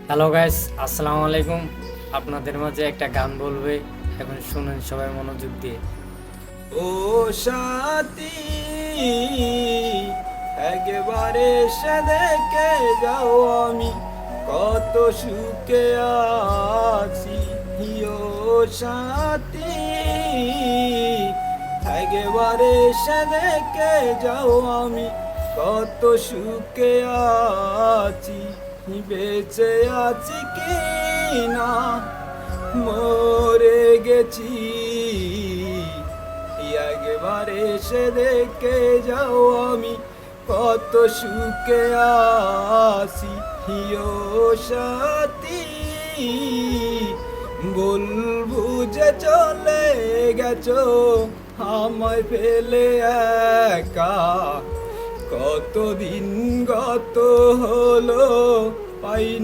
Hello guys, আসসালামু আলাইকুম। আপনাদের মাঝে একটা গান বলবে, এখন শুনেন সবাই মনোযোগ দিয়ে। ও সাথী, একবারে এসে দেখে যাও আমি কত সুখে আছি। ও সাথী, একবারে এসে দেখে যাও আমি কত সুখে আছি। বেঁচে আছি কি না মরে গেছি, একবারে এসে দেখে যাও আমি কত সুখে আছি। হিও সাথী, বলবো যে চলে গেছো আমায় ফেলে একা, কতদিন গত হলো পাই না